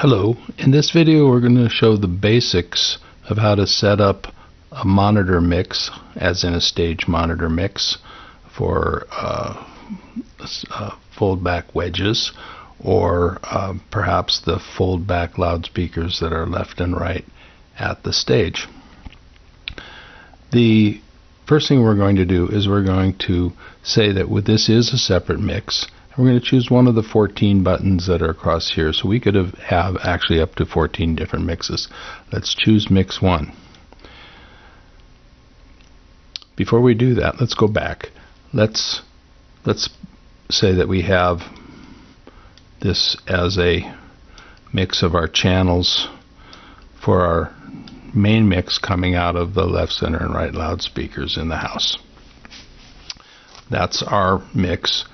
Hello, in this video we're going to show the basics of how to set up a monitor mix, as in a stage monitor mix, for fold back wedges or perhaps the fold back loudspeakers that are left and right at the stage. The first thing we're going to do is we're going to say that this is a separate mix. We're going to choose one of the 14 buttons that are across here, so we could have actually up to 14 different mixes. Let's choose mix 1. Before we do that, let's go back. Let's say that we have this as a mix of our channels for our main mix coming out of the left, center, and right loudspeakers in the house. That's our mix.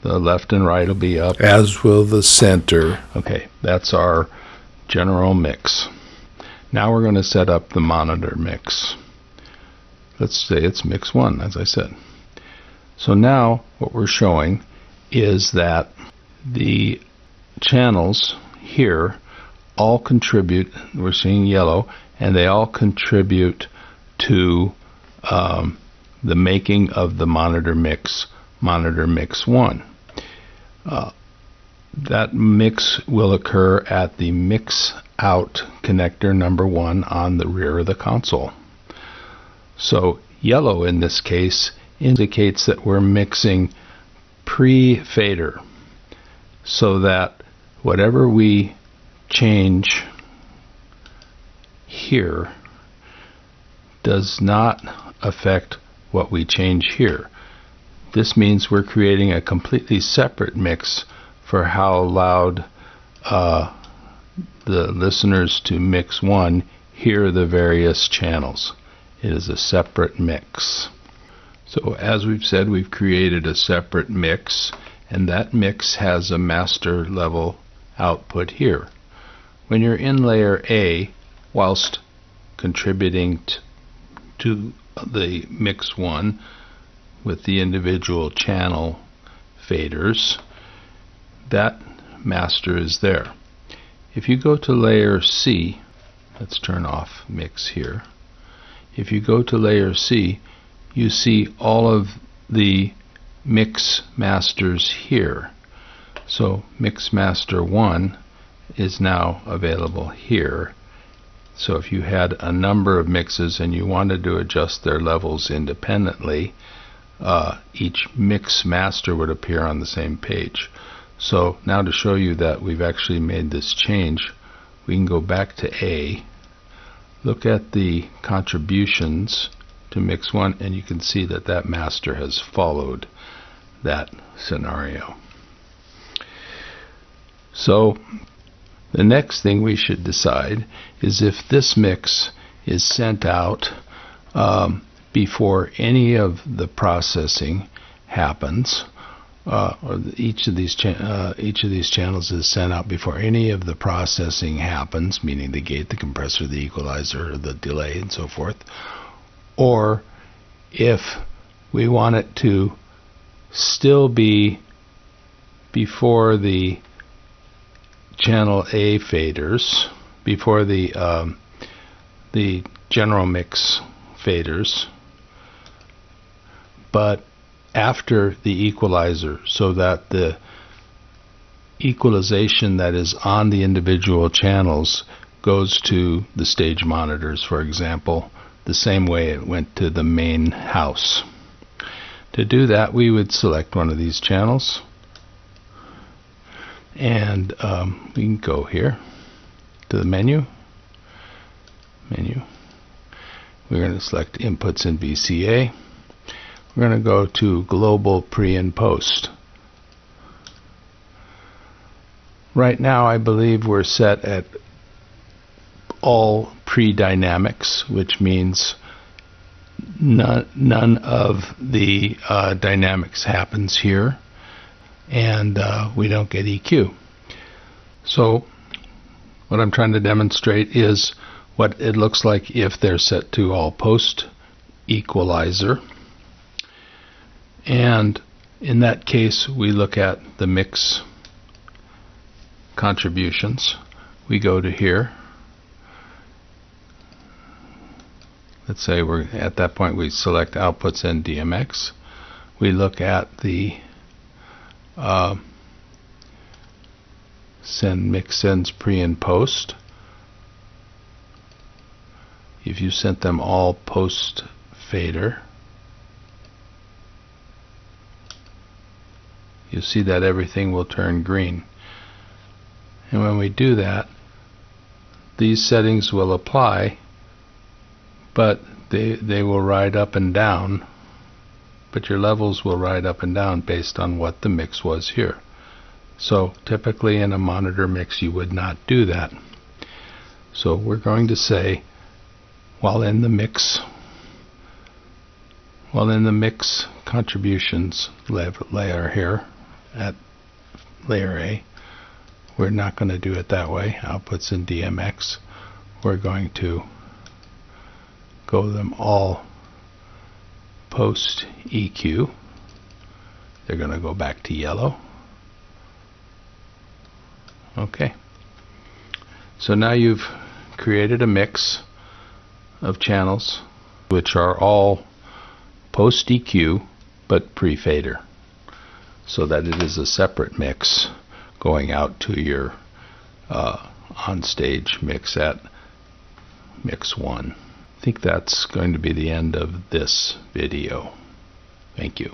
The left and right will be up, as will the center. Okay, that's our general mix. Now we're going to set up the monitor mix. Let's say it's mix 1, as I said. So now what we're showing is that the channels here all contribute, we're seeing yellow, and they all contribute to the making of the monitor mix 1. That mix will occur at the mix out connector number 1 on the rear of the console. So yellow in this case indicates that we're mixing pre-fader, so that whatever we change here does not affect what we change here. This means we're creating a completely separate mix for how loud the listeners to mix 1 hear the various channels. It is a separate mix. So as we've said, we've created a separate mix, and that mix has a master level output here. When you're in layer A, whilst contributing to the mix 1 with the individual channel faders, that master is there. If you go to layer C, let's turn off mix here. If you go to layer C, you see all of the mix masters here. So mix master 1 is now available here. So if you had a number of mixes and you wanted to adjust their levels independently, each mix master would appear on the same page. So now, to show you that we've actually made this change, we can go back to A, look at the contributions to mix 1, and you can see that that master has followed that scenario. So the next thing we should decide is if this mix is sent out before any of the processing happens, or each of these channels is sent out before any of the processing happens, meaning the gate, the compressor, the equalizer, the delay, and so forth, or if we want it to still be before the channel A faders, before the general mix faders, but after the equalizer, so that the equalization that is on the individual channels goes to the stage monitors, for example, the same way it went to the main house. To do that, we would select one of these channels, and we can go here to the menu. We're going to select inputs in VCA. We're going to go to global pre and post. Right now I believe we're set at all pre-dynamics, which means none of the dynamics happens here, and we don't get EQ. So what I'm trying to demonstrate is what it looks like if they're set to all post equalizer. And in that case, we look at the mix contributions. we go to here. Let's say we're at that point, we select outputs and DMX. We look at the send mix sends pre and post. If you sent them all post fader, you'll see that everything will turn green. And when we do that, these settings will apply, but they will ride up and down, but your levels will ride up and down based on what the mix was here. So typically in a monitor mix you would not do that. So we're going to say, while in the mix contributions layer here at layer A, we're not going to do it that way. Outputs in DMX, we're going to go them all post EQ. They're going to go back to yellow. Okay. So now you've created a mix of channels which are all post EQ but pre-fader, so that it is a separate mix going out to your on-stage mix at mix 1. I think that's going to be the end of this video. Thank you.